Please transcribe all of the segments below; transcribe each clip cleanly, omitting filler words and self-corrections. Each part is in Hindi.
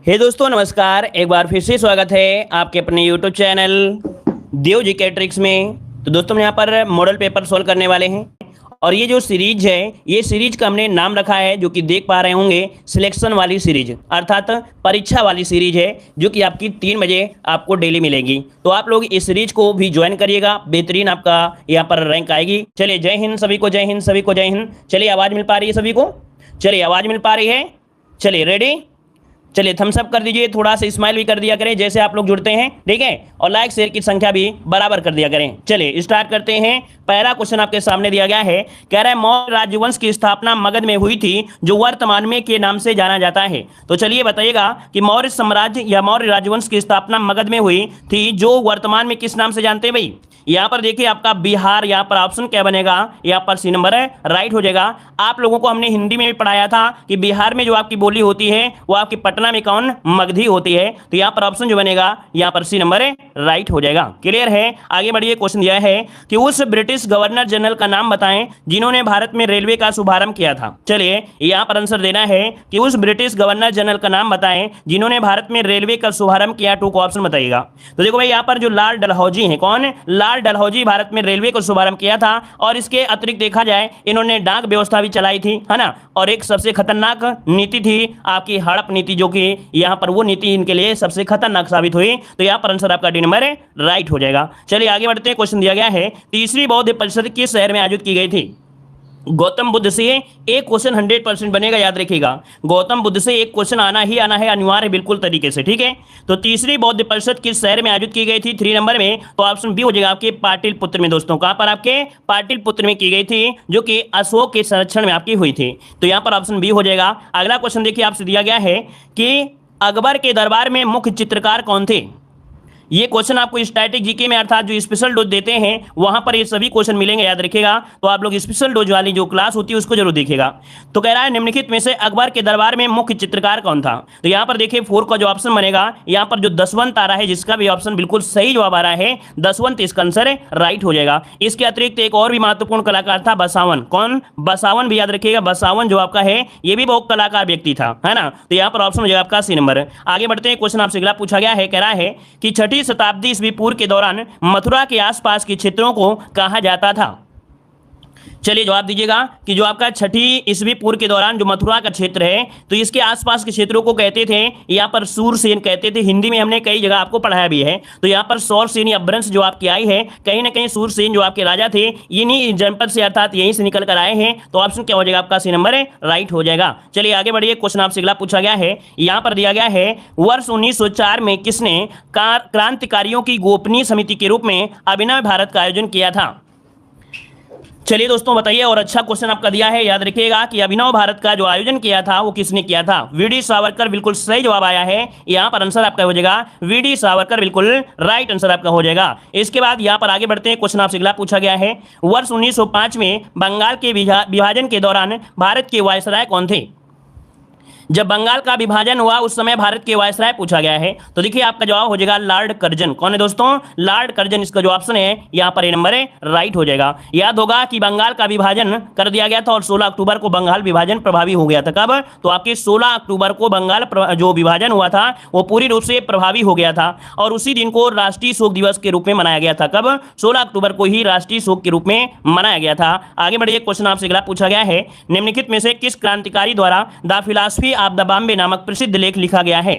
हे दोस्तों नमस्कार। एक बार फिर से स्वागत है आपके अपने यूट्यूब चैनल देव जीके ट्रिक्स में। तो दोस्तों हम यहाँ पर मॉडल पेपर सोल्व करने वाले हैं और ये जो सीरीज है ये सीरीज का हमने नाम रखा है जो कि देख पा रहे होंगे सिलेक्शन वाली सीरीज, अर्थात परीक्षा वाली सीरीज है जो कि आपकी 3 बजे आपको डेली मिलेगी। तो आप लोग इस सीरीज को भी ज्वाइन करिएगा, बेहतरीन आपका यहाँ पर रैंक आएगी। चलिए जय हिंद सभी को, जय हिंद सभी को, जय हिंद। चलिए आवाज़ मिल पा रही है सभी को? चलिए आवाज़ मिल पा रही है? चलिए रेडी? चलिए थम्स अप कर दीजिए, थोड़ा सा स्माइल भी कर दिया करें जैसे आप लोग जुड़ते हैं, ठीक है। और लाइक शेयर की संख्या भी बराबर कर दिया करें। चलिए स्टार्ट करते हैं। पहला क्वेश्चन आपके सामने दिया गया है, कह रहा है मौर्य राजवंश की स्थापना मगध में हुई थी जो वर्तमान में के नाम से जाना जाता है। तो चलिए बताइएगा कि मौर्य साम्राज्य या मौर्य राजवंश की स्थापना मगध में हुई थी जो वर्तमान में किस नाम से जानते हैं भाई? यहाँ पर देखिए आपका बिहार, यहाँ पर ऑप्शन क्या बनेगा? यहाँ पर सी नंबर है, राइट हो जाएगा। आप लोगों को हमने हिंदी में भी पढ़ाया था कि बिहार में जो आपकी बोली होती है वो आपकी पटना में कौन? मगधी होती है। तो यहाँ पर ऑप्शन जो बनेगा यहाँ पर सी नंबर है, राइट हो जाएगा। क्लियर है? आगे बढ़िए। क्वेश्चन दिया है कि उस ब्रिटिश गवर्नर जनरल का नाम बताएं जिन्होंने भारत में रेलवे का शुभारंभ किया था। चलिए यहाँ पर आंसर देना है कि उस ब्रिटिश गवर्नर जनरल का नाम बताएं जिन्होंने भारत में रेलवे का शुभारंभ किया। टू को ऑप्शन बताइएगा। तो देखो भाई यहाँ पर जो लॉर्ड डलहौजी है, कौन? लॉर्ड डलहौजी भारत में रेलवे को शुभारंभ किया था। और इसके अतिरिक्त देखा जाए इन्होंने डाक व्यवस्था भी चलाई थी, है ना। और एक सबसे खतरनाक नीति थी आपकी हड़प नीति, जो कि यहाँ पर वो नीति इनके लिए सबसे खतरनाक साबित हुई। तो यहाँ पर आंसर आपका डी नंबर है, राइट हो जाएगा। चलिए आगे बढ़ते हैं। क्वेश्चन दिया गया है, तीसरी बौद्ध परिषद किस शहर में आयोजित की गई थी? गौतम बुद्ध से एक क्वेश्चन 100% बनेगा, याद रखिएगा। गौतम बुद्ध से एक क्वेश्चन आना ही आना है, अनिवार्य है बिल्कुल तरीके से, ठीक है। तो तीसरी बौद्ध परिषद किस शहर में आयोजित की गई थी? 3 नंबर में। तो ऑप्शन बी हो जाएगा आपके पाटलिपुत्र में। दोस्तों कहां पर? आपके पाटलिपुत्र में की गई थी, जो कि अशोक के संरक्षण में आपकी हुई थी। तो यहां पर ऑप्शन बी हो जाएगा। अगला क्वेश्चन देखिए आपसे दिया गया है कि अकबर के दरबार में मुख्य चित्रकार कौन थे? ये क्वेश्चन आपको स्टैटिक जीके में, अर्थात जो स्पेशल डोज देते हैं वहां पर ये सभी क्वेश्चन मिलेंगे, याद रखिएगा। तो आप लोग स्पेशल डोज वाली जो क्लास होती है उसको जरूर देखिएगा। तो कह रहा है निम्नलिखित में से अकबर के दरबार में मुख्य चित्रकार कौन था? तो यहाँ पर देखिए 4 का जो ऑप्शन बनेगा, यहाँ पर जो दसवंत आ रहा है, जिसका भी ऑप्शन बिल्कुल सही जवाब आ रहा है दसवंत, इसका आंसर राइट हो जाएगा। इसके अतिरिक्त एक और भी महत्वपूर्ण कलाकार था, बसावन। कौन? बसावन भी याद रखिएगा। बसावन जो आपका है ये भी बहुत कलाकार व्यक्ति था, है ना। तो यहाँ पर ऑप्शन हो जाएगा आपका सी नंबर। आगे बढ़ते हैं। क्वेश्चन आपसे अगला पूछा गया है, कह रहा है कि 6ठी शताब्दी ईस्वी पूर्व के दौरान मथुरा के आसपास के क्षेत्रों को कहा जाता था। चलिए जवाब दीजिएगा कि जो आपका 6ठी ईस्वी पूर्व के दौरान जो मथुरा का क्षेत्र है तो इसके आसपास के क्षेत्रों को कहते थे यहाँ पर सूरसेन कहते थे। हिंदी में हमने कई जगह आपको पढ़ाया भी है। तो यहाँ पर सौरसेनी अपभ्रंश जो आपकी आई है, कहीं ना कहीं सूरसेन जो आपके राजा थे इन्हीं जनपद से, अर्थात यहीं से निकल कर आए हैं। तो ऑप्शन क्या हो जाएगा आपका? सी नंबर है, राइट हो जाएगा। चलिए आगे बढ़िए। क्वेश्चन आपसे अगला पूछा गया है, यहाँ पर दिया गया है वर्ष 1904 में किसने क्रांतिकारियों की गोपनीय समिति के रूप में अभिनव भारत का आयोजन किया था? चलिए दोस्तों बताइए। और अच्छा क्वेश्चन आपका दिया है, याद रखिएगा कि अभिनव भारत का जो आयोजन किया था वो किसने किया था? वीडी सावरकर, बिल्कुल सही जवाब आया है। यहाँ पर आंसर आपका हो जाएगा वीडी सावरकर, बिल्कुल राइट आंसर आपका हो जाएगा। इसके बाद यहाँ पर आगे बढ़ते हैं। क्वेश्चन आपसे अगला पूछा गया है, वर्ष 1905 में बंगाल के विभाजन के दौरान भारत के वायसराय कौन थे? जब बंगाल का विभाजन हुआ उस समय भारत के वायसराय पूछा गया है। तो देखिए आपका जवाब हो जाएगा लॉर्ड कर्जन। कौन है दोस्तों? लॉर्ड कर्जन, इसका जो ऑप्शन है यहाँ पर ए नंबर है, राइट हो जाएगा। याद होगा कि बंगाल का विभाजन कर दिया गया था और 16 अक्टूबर को बंगाल विभाजन प्रभावी हो गया था। कब? तो आपके 16 अक्टूबर को बंगाल जो विभाजन हुआ था वो पूरी रूप से प्रभावी हो गया था और उसी दिन को राष्ट्रीय शोक दिवस के रूप में मनाया गया था। कब? 16 अक्टूबर को ही राष्ट्रीय शोक के रूप में मनाया गया था। आगे बढ़िए। क्वेश्चन आपसे अगला पूछा गया है, निम्नलिखित में से किस क्रांतिकारी द्वारा the philosophy of the Bombay नामक प्रसिद्ध लेख लिखा गया है?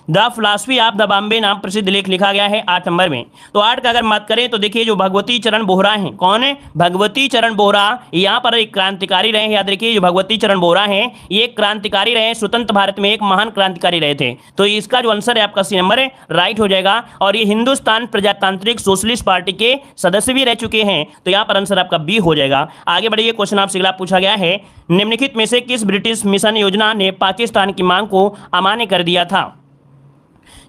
The philosophy of the Bombay नाम प्रसिद्ध लेख लिखा गया है 8 नंबर में। तो 8 का अगर बात करें तो देखिए जो भगवती चरण बोहरा हैं, कौन है? भगवती चरण बोहरा यहाँ पर एक क्रांतिकारी रहे। याद रखिए जो भगवती चरण बोहरा हैं ये क्रांतिकारी रहे, स्वतंत्र भारत में एक महान क्रांतिकारी रहे थे। तो इसका जो आंसर है आपका सी नंबर है, राइट हो जाएगा। और ये हिंदुस्तान प्रजातांत्रिक सोशलिस्ट पार्टी के सदस्य भी रह चुके हैं। तो यहाँ पर आंसर आपका बी हो जाएगा। आगे बढ़िए। क्वेश्चन आपसे अगला पूछा गया है, निम्नलिखित में से किस ब्रिटिश मिशन योजना ने पाकिस्तान की मांग को अमान्य कर दिया था?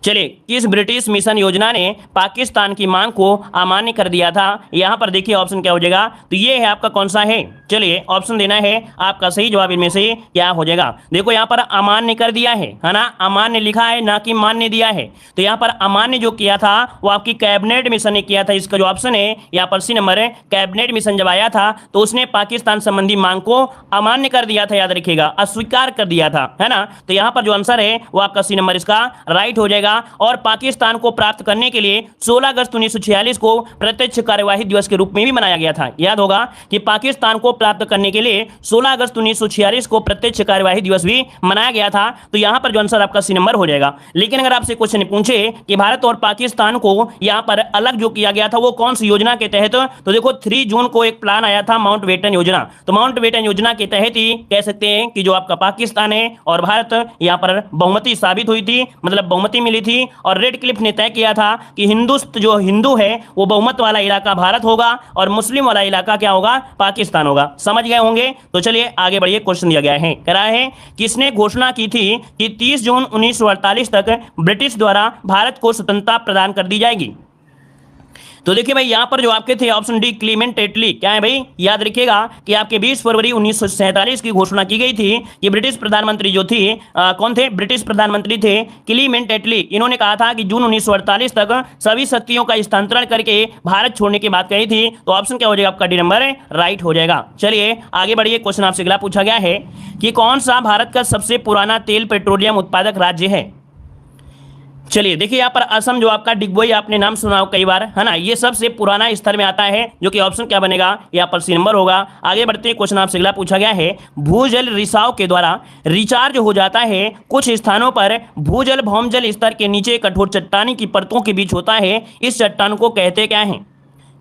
चलिए, किस ब्रिटिश मिशन योजना ने पाकिस्तान की मांग को अमान्य कर दिया था? यहां पर देखिए ऑप्शन क्या हो जाएगा, तो ये है आपका कौन सा है। चलिए ऑप्शन देना है, आपका सही जवाब इनमें से क्या हो जाएगा। देखो यहां पर अमान्य कर दिया है ना, अमान्य लिखा है ना कि मान्य दिया है। तो यहां पर अमान्य जो किया था वो आपकी कैबिनेट मिशन ने किया था। इसका जो ऑप्शन है यहां पर सी नंबर है, कैबिनेट मिशन जब आया था तो उसने पाकिस्तान संबंधी मांग को अमान्य कर दिया था, याद रखिएगा, अस्वीकार कर दिया था, है ना। तो यहां पर जो आंसर है वो आपका सी नंबर इसका राइट हो जाएगा। और पाकिस्तान को प्राप्त करने के लिए 16 अगस्त 1946 को प्रत्यक्ष कार्यवाही दिवस के रूप में भी मनाया गया था। याद होगा कि पाकिस्तान को प्राप्त करने के लिए 16 अगस्त 1946 को प्रत्यक्ष कार्यवाही दिवस भी मनाया गया था। तो यहां पर जो आंसर आपका सी नंबर हो जाएगा। लेकिन अगर आपसे क्वेश्चन पूछे कि भारत और पाकिस्तान को यहां पर अलग जो किया गया था वो कौन सी योजना के तहत, तो देखो 3 जून को एक प्लान आया था माउंट बेटन योजना। तो माउंट बेटन योजना के तहत ही कह सकते हैं कि जो आपका पाकिस्तान है और भारत यहां पर बहुमती साबित हुई थी, मतलब बहुमती मिली थी। और रेड क्लिफ ने तय किया था कि जो हिंदू है वो बहुमत वाला इलाका भारत होगा और मुस्लिम वाला इलाका क्या होगा, पाकिस्तान होगा। समझ गए होंगे। तो चलिए आगे बढ़िए, क्वेश्चन दिया गया है, कह रहा है किसने घोषणा की थी कि 30 जून 1948 तक ब्रिटिश द्वारा भारत को स्वतंत्रता प्रदान कर दी जाएगी? तो देखिए भाई यहां पर जो आपके थे ऑप्शन डी क्लीमेंट एटली, क्या है भाई, याद रखिएगा कि आपके 20 फरवरी 1947 की घोषणा की गई थी कि ब्रिटिश प्रधानमंत्री जो थी कौन थे, ब्रिटिश प्रधानमंत्री थे क्लीमेंट एटली। इन्होंने कहा था कि जून 1948 तक सभी शक्तियों का स्थानांतरण करके भारत छोड़ने की बात कही थी। तो ऑप्शन क्या हो जाएगा आपका, डी नंबर राइट हो जाएगा। चलिए आगे बढ़िए, क्वेश्चन आपसे अगला पूछा गया है कि कौन सा भारत का सबसे पुराना तेल पेट्रोलियम उत्पादक राज्य है? चलिए देखिए यहाँ पर असम जो आपका डिगबोई आपने नाम सुना हो कई बार, है ना, ये सबसे पुराना स्तर में आता है, जो कि ऑप्शन क्या बनेगा, यहाँ पर सी नंबर होगा। आगे बढ़ते हैं, क्वेश्चन आपसे अगला पूछा गया है भूजल रिसाव के द्वारा रिचार्ज हो जाता है कुछ स्थानों पर भूजल भौमजल स्तर के नीचे कठोर चट्टानी की परतों के बीच होता है, इस चट्टान को कहते क्या है?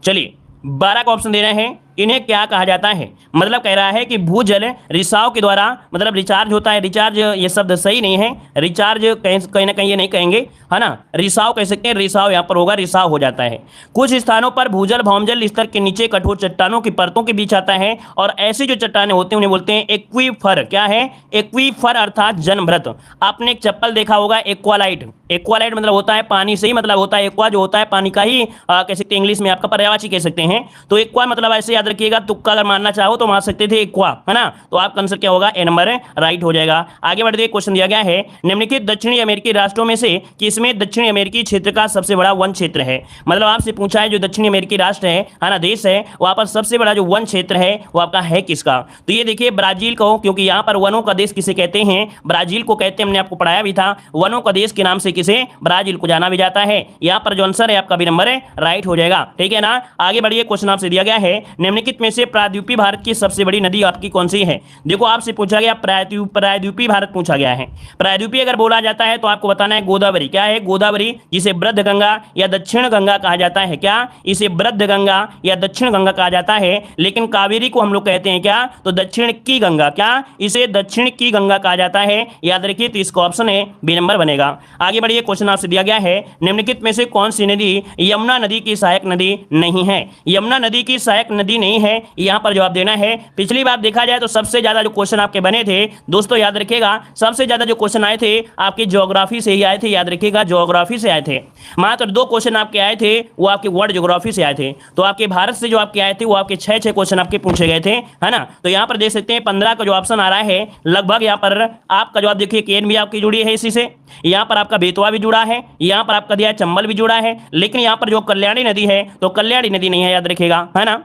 चलिए 12 का ऑप्शन देना है, इन्हें क्या कहा जाता है। मतलब कह रहा है कि भूजल रिसाव के द्वारा, मतलब रिचार्ज होता है, रिचार्ज ये शब्द सही नहीं है, रिचार्ज कहीं ना कहीं ये नहीं कहेंगे, है ना, रिसाव कह सकते हैं, रिसाव यहाँ पर होगा, रिसाव हो जाता है कुछ स्थानों पर भूजल भौमजल स्तर के नीचे कठोर चट्टानों की परतों के बीच आता है। और ऐसी जो चट्टानें होती हैं उन्हें बोलते हैं एक्वीफर। क्या है? एक्वीफर अर्थात जलभृत। आपने एक चप्पल देखा होगा एक्वालाइट, एक्वालाइट मतलब होता है पानी से ही मतलब होता है, एक्वा जो होता है पानी का ही कह सकते हैं, इंग्लिश में आपका पर्यायवाची कह सकते हैं। तो एक्वा मतलब ऐसे याद रखिएगा, तुक्का अगर मारना चाहो तो मार सकते थे एक्वा, है ना। तो आपका आंसर क्या होगा, ए नंबर राइट हो जाएगा। आगे बढ़ते, क्वेश्चन दिया गया है निम्नलिखित दक्षिणी अमेरिकी राष्ट्रों में से किसमें दक्षिणी अमेरिकी क्षेत्र का सबसे बड़ा वन क्षेत्र है? मतलब आपसे पूछा है जो दक्षिणी अमेरिकी राष्ट्र है ना, देश है, वहां पर सबसे बड़ा जो वन क्षेत्र है वो आपका है किसका? तो ये देखिए ब्राजील को, क्योंकि यहाँ पर वनों का देश किसे कहते हैं, ब्राजील को कहते हैं, हमने आपको पढ़ाया भी था, वनों का देश के नाम से किसे, ब्राजील को जाना भी जाता है। यहाँ पर जो आंसर है आपका बी नंबर राइट हो जाएगा, ठीक है ना। आगे बढ़िए, क्वेश्चन आपसे दिया गया है निम्नलिखित में से प्रायद्वीपीय भारत की सबसे बड़ी नदी आपकी कौन सी है? देखो आपसे पूछा गया प्रायद्वीपीय भारत पूछा गया है। प्रायद्वीपीय अगर बोला जाता है तो आपको बताना है गोदावरी। क्या है? गोदावरी, जिसे वृद्ध गंगा या दक्षिण गंगा कहा जाता है। क्या? इसे वृद्ध गंगा या दक्षिण गंगा कहा जाता है। लेकिन कावेरी को हम लोग कहते हैं क्या, तो दक्षिण की गंगा। क्या? इसे दक्षिण की गंगा कहा जाता है। याद रखिए, तो इसका ऑप्शन है बी नंबर बनेगा। आगे बढ़िए, क्वेश्चन आपसे दिया गया है निम्नलिखित में से कौन सी नदी यमुना नदी की सहायक नदी नहीं है? यमुना नदी की सहायक नदी नहीं है, यहां पर जवाब देना है। पिछली बार देखा जाए तो सबसे ज्यादा जो क्वेश्चन आपके बने थे दोस्तों, याद रखिएगा, सबसे ज्यादा जो क्वेश्चन आए थे आपके ज्योग्राफी से ही आए थे। याद रखिएगा, ज्योग्राफी से आए थे। मात्र 2 क्वेश्चन आपके आए थे, वो आपके वर्ल्ड ज्योग्राफी से आए थे। तो आपके भारत से जो आपके आए थे वो आपके 6 क्वेश्चन आपके पूछे गए थे, है ना। तो यहां पर देख सकते हैं 15 का जो ऑप्शन आ रहा है, लगभग यहां पर आपका जवाब देखिए केन भी आपकी जुड़ी है इसी से, यहां पर आपका बेतवा भी जुड़ा है, यहां पर आपका दिया चंबल भी जुड़ा है। लेकिन यहां पर जो कल्याणी नदी है तो कल्याणी नदी नहीं है, याद रखिएगा, है ना।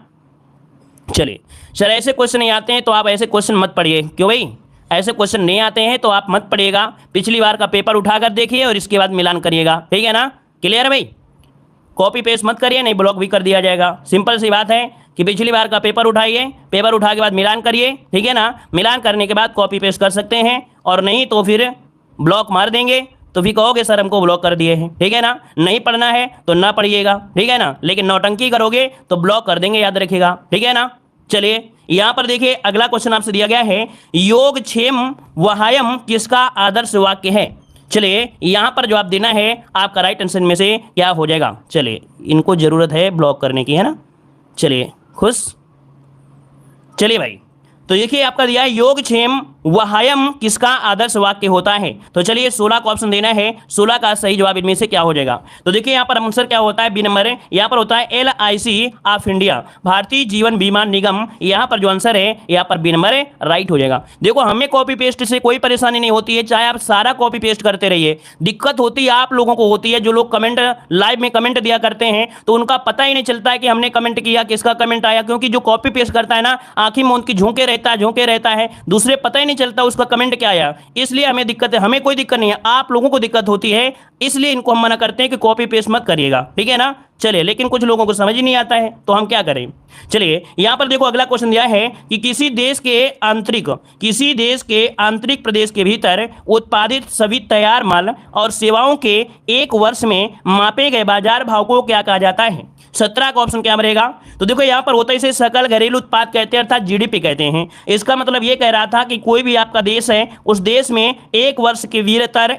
चलिए सर, ऐसे क्वेश्चन नहीं आते हैं तो आप ऐसे क्वेश्चन मत पढ़िए। क्यों भाई? ऐसे क्वेश्चन नहीं आते हैं तो आप मत पढ़िएगा। पिछली बार का पेपर उठाकर देखिए और इसके बाद मिलान करिएगा, ठीक है ना। क्लियर है भाई? कॉपी पेस्ट मत करिए, नहीं ब्लॉक भी कर दिया जाएगा। सिंपल सी बात है कि पिछली बार का पेपर उठाइए, पेपर उठा के बाद मिलान करिए, ठीक है ना। मिलान करने के बाद कॉपी पेस्ट कर सकते हैं, और नहीं तो फिर ब्लॉक मार देंगे, तो फिर कहोगे सर हमको ब्लॉक कर दिए हैं, ठीक है ना। नहीं पढ़ना है तो ना पढ़िएगा, ठीक है ना। लेकिन नौटंकी करोगे तो ब्लॉक कर देंगे, याद रखिएगा, ठीक है ना। चलिए यहां पर देखिए अगला क्वेश्चन आपसे दिया गया है योगक्षेम वहायम किसका आदर्श वाक्य है? चलिए यहां पर जवाब देना है आपका राइट आंसर में से क्या हो जाएगा। चलिए इनको जरूरत है ब्लॉक करने की, है ना। चलिए खुश। चलिए भाई, तो देखिए आपका दिया है योगक्षेम वहायम किसका आदर्श वाक्य होता है। तो चलिए 16 का ऑप्शन देना है, 16 का सही जवाब इनमें से क्या हो जाएगा। तो देखिए यहाँ पर आंसर क्या होता है, बी नंबर है, यहाँ पर होता है LIC of India, Bharatiya Jeevan बीमा निगम। यहाँ पर जो आंसर है यहाँ पर बी नंबर है, राइट हो जाएगा। देखो हमें कॉपी पेस्ट से कोई परेशानी नहीं होती है, चाहे आप सारा कॉपी पेस्ट करते रहिए, दिक्कत होती है आप लोगों को होती है जो लोग कमेंट लाइव में कमेंट दिया करते हैं तो उनका पता ही नहीं चलता है कि हमने कमेंट किया, किसका कमेंट आया, क्योंकि जो कॉपी पेस्ट करता है ना आंखी मूंद की झोंके रहता है, दूसरे पता ही नहीं चलता उसका कमेंट क्या आया, इसलिए हमें दिक्कत है। हमें कोई दिक्कत नहीं है, आप लोगों को दिक्कत होती है, इसलिए इनको हम मना करते हैं कि कॉपी पेस्ट मत करिएगा, ठीक है ना। चलिए, लेकिन कुछ लोगों को समझ ही नहीं आता है तो हम क्या करें। चलिए यहां पर देखो अगला क्वेश्चन दिया है कि किसी देश के आंतरिक प्रदेश के भीतर उत्पादित सभी तैयार माल और सेवाओं के एक वर्ष में मापे गए बाजार भाव को क्या कहा जाता है। 17 का ऑप्शन क्या बनेगा। तो देखो यहाँ पर होता है इसे सकल घरेलू उत्पाद कहते हैं अर्थात GDP कहते हैं। इसका मतलब ये कह रहा था कि कोई भी आपका देश है उस देश में एक वर्ष के भीतर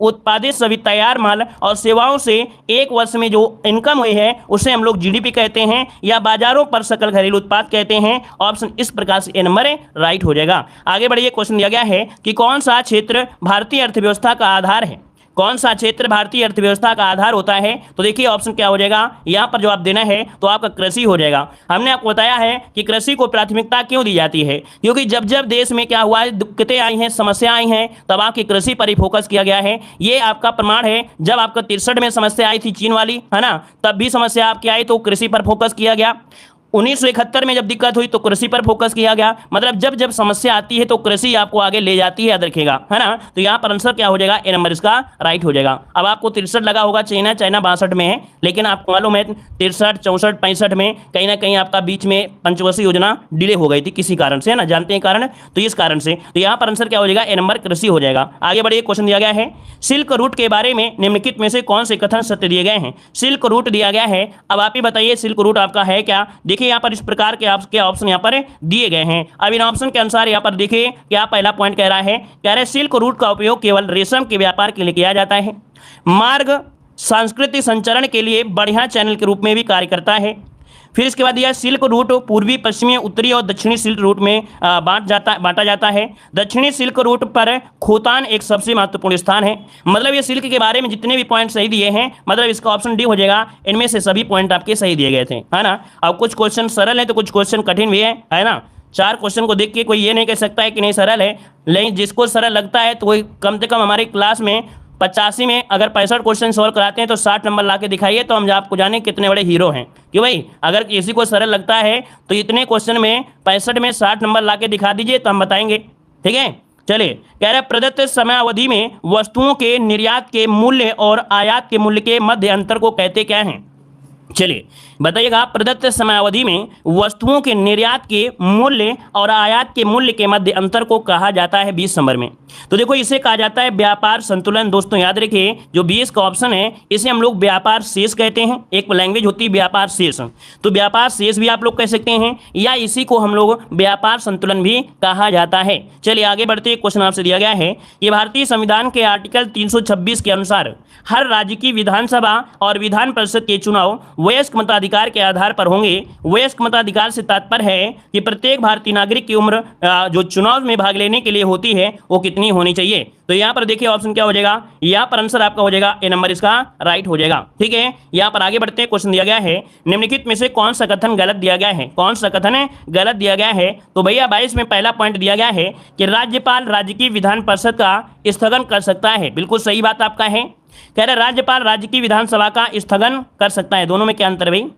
उत्पादित सभी तैयार माल और सेवाओं से एक वर्ष में जो इनकम हुई है उसे हम लोग GDP कहते हैं या बाजारों पर सकल घरेलू उत्पाद कहते हैं। ऑप्शन इस प्रकार से ए नंबर राइट हो जाएगा। आगे बढ़िए, क्वेश्चन दिया गया है कि कौन सा क्षेत्र भारतीय अर्थव्यवस्था का आधार है। कौन सा क्षेत्र भारतीय अर्थव्यवस्था का आधार होता है। तो देखिए ऑप्शन क्या हो जाएगा, यहाँ पर जवाब देना है तो आपका कृषि हो जाएगा। हमने आपको बताया है कि कृषि को प्राथमिकता क्यों दी जाती है, क्योंकि जब जब देश में क्या हुआ है, दिक्कतें आई हैं, समस्या आई हैं, तब आपकी कृषि पर ही फोकस किया गया है। ये आपका प्रमाण है, जब आपका 63 में समस्या आई थी चीन वाली, है ना, तब भी समस्या आपकी आई तो कृषि पर फोकस किया गया। 1971 में जब दिक्कत हुई तो कृषि पर फोकस किया गया। मतलब जब जब समस्या आती है तो कृषि आपको आगे ले जाती है, याद रखिएगा, है ना। तो यहाँ पर आंसर क्या हो जाएगा, ए नंबर इसका राइट हो जाएगा। अब आपको 63 लगा होगा, चाइना 62 में है, लेकिन आपको मालूम है 63, 64, 65 में कहीं ना कहीं आपका बीच में पंचवर्षीय योजना डिले हो गई थी किसी कारण से, है ना, जानते हैं कारण, तो इस कारण से। तो यहाँ पर आंसर क्या हो जाएगा, ए नंबर कृषि हो जाएगा। आगे बढ़िए, क्वेश्चन दिया गया है सिल्क रूट के बारे में निम्नलिखित में से कौन से कथन सत्य दिए गए हैं। सिल्क रूट दिया गया है, अब आप ही बताइए सिल्क रूट आपका है क्या। देखिए यहाँ पर इस प्रकार के आपके ऑप्शन यहाँ पर दिए गए हैं। अब इन ऑप्शन के अनुसार यहाँ पर देखिए क्या पहला पॉइंट कह रहा है, कह रहे सिल्क रूट का उपयोग केवल रेशम के व्यापार के लिए किया जाता है, मार्ग सांस्कृतिक संचरण के लिए बढ़िया चैनल के रूप में भी कार्य करता है। फिर इसके बाद यह सिल्क रूट पूर्वी, पश्चिमी, उत्तरी और दक्षिणी सिल्क रूट में बांटा जाता है। दक्षिणी सिल्क रूट पर खोतान एक सबसे महत्वपूर्ण स्थान है। मतलब ये सिल्क के बारे में जितने भी पॉइंट सही दिए हैं, मतलब इसका ऑप्शन डी हो जाएगा। इनमें से सभी पॉइंट आपके सही दिए गए थे, है ना। अब कुछ क्वेश्चन सरल है तो कुछ क्वेश्चन कठिन भी है ना। 4 क्वेश्चन को देख के कोई ये नहीं कह सकता है कि नहीं सरल है, लेकिन जिसको सरल लगता है तो वही कम से कम हमारी क्लास में 85 में अगर 65 क्वेश्चन सॉल्व कराते हैं तो 60 नंबर ला के दिखाइए, तो हम आपको जाने कितने बड़े हीरो हैं। कि भाई अगर किसी को सरल लगता है तो इतने क्वेश्चन में 65 में 60 नंबर ला के दिखा दीजिए तो हम बताएंगे, ठीक है। चलिए, कह रहे प्रदत्त समयावधि में वस्तुओं के निर्यात के मूल्य और आयात के मूल्य के मध्य अंतर को कहते क्या हैं। चलिए बताइएगा, प्रदत्त समयावधि में वस्तुओं के निर्यात के मूल्य और आयात के मूल्य के मध्य अंतर को कहा जाता है 20 नंबर में। तो देखो इसे कहा जाता है व्यापार संतुलन। दोस्तों याद रखिए, जो 20 का ऑप्शन है इसे हम लोग व्यापार शेष कहते हैं। एक लैंग्वेज होती है व्यापार शेष, तो व्यापार शेष भी आप लोग कह सकते हैं, या इसी को हम लोग व्यापार संतुलन भी कहा जाता है। चलिए आगे बढ़ते, क्वेश्चन आपसे दिया गया है कि भारतीय संविधान के आर्टिकल 326 के अनुसार हर राज्य की विधानसभा और विधान परिषद के चुनाव वयस्क मताधिकार के आधार पर होंगे। वयस्क मताधिकार से तात्पर्य है कि प्रत्येक भारतीय नागरिक की उम्र जो चुनाव में भाग लेने के लिए होती है वो कितनी होनी चाहिए। तो यहाँ पर देखिए ऑप्शन क्या हो जाएगा, यहाँ पर आंसर आपका हो जाएगा ए नंबर इसका राइट हो जाएगा, ठीक है। यहाँ पर आगे बढ़ते हैं, क्वेश्चन दिया गया है निम्नलिखित में से कौन सा कथन गलत दिया गया है। कौन सा कथन गलत दिया गया है। तो भैया 22 में पहला पॉइंट दिया गया है कि राज्यपाल राज्य की विधान परिषद का स्थगन कर सकता है। बिल्कुल सही बात आपका है, कह रहे राज्यपाल राज्य की विधानसभा का स्थगन कर सकता है। दोनों में क्या अंतर है भाई,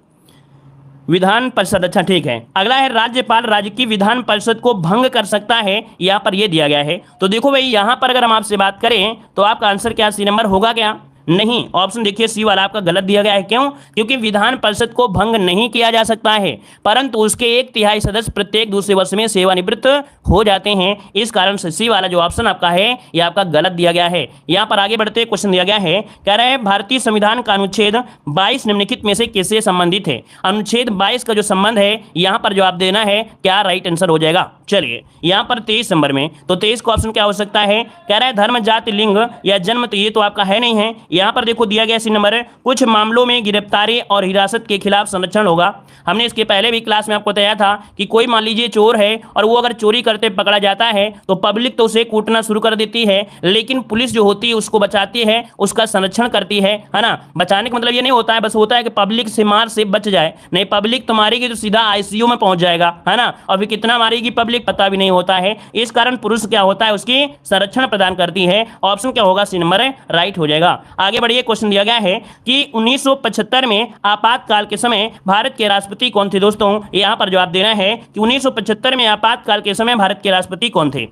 विधान परिषद, अच्छा ठीक है। अगला है राज्यपाल राज्य की विधान परिषद को भंग कर सकता है, यहाँ पर ये दिया गया है। तो देखो भाई यहाँ पर अगर हम आपसे बात करें तो आपका आंसर क्या सी नंबर होगा क्या, नहीं। ऑप्शन देखिए सी वाला आपका गलत दिया गया है। क्यों, क्योंकि विधान परिषद को भंग नहीं किया जा सकता है, परंतु उसके 1/3 सदस्य प्रत्येक दूसरे वर्ष में सेवानिवृत्त हो जाते हैं। इस कारण से सी वाला जो ऑप्शन आपका है ये आपका गलत दिया गया है। यहाँ पर आगे बढ़ते क्वेश्चन दिया गया है, कह रहे हैं भारतीय संविधान का अनुच्छेद 22 निम्नलिखित में से किससे संबंधित है। अनुच्छेद 22 का जो संबंध है यहाँ पर जवाब देना है, क्या राइट आंसर हो जाएगा। चलिए यहाँ पर 23 नंबर में, तो 23 का ऑप्शन क्या हो सकता है, कह रहा है धर्म, जाति, लिंग या जन्म, तो ये तो आपका है नहीं है, यहाँ पर देखो दिया गया सी नंबर, कुछ मामलों में गिरफ्तारी और हिरासत के खिलाफ संरक्षण होगा। हमने इसके पहले भी क्लास में आपको बताया था कि कोई मान लीजिए चोर है और वो अगर चोरी करते पकड़ा जाता है तो पब्लिक तो उसे कूटना शुरू कर देती है, लेकिन पुलिस जो होती है उसको बचाती है, उसका संरक्षण करती है ना। बचाने का मतलब ये नहीं होता है बस होता है कि पब्लिक से मार से बच जाए, नहीं पब्लिक तो मारेगी तो सीधा आईसीयू में पहुंच जाएगा, है ना। और फिर कितना मारेगी पब्लिक पता भी नहीं होता है। इस कारण पुलिस क्या होता है, उसकी संरक्षण प्रदान करती है। ऑप्शन क्या होगा, सी नंबर राइट हो जाएगा। आगे बढ़िए, क्वेश्चन दिया गया है कि 1975 में आपातकाल के समय भारत के राष्ट्रपति कौन थे। दोस्तों यहां पर जवाब देना है कि 1975 में आपातकाल के समय भारत के राष्ट्रपति कौन थे।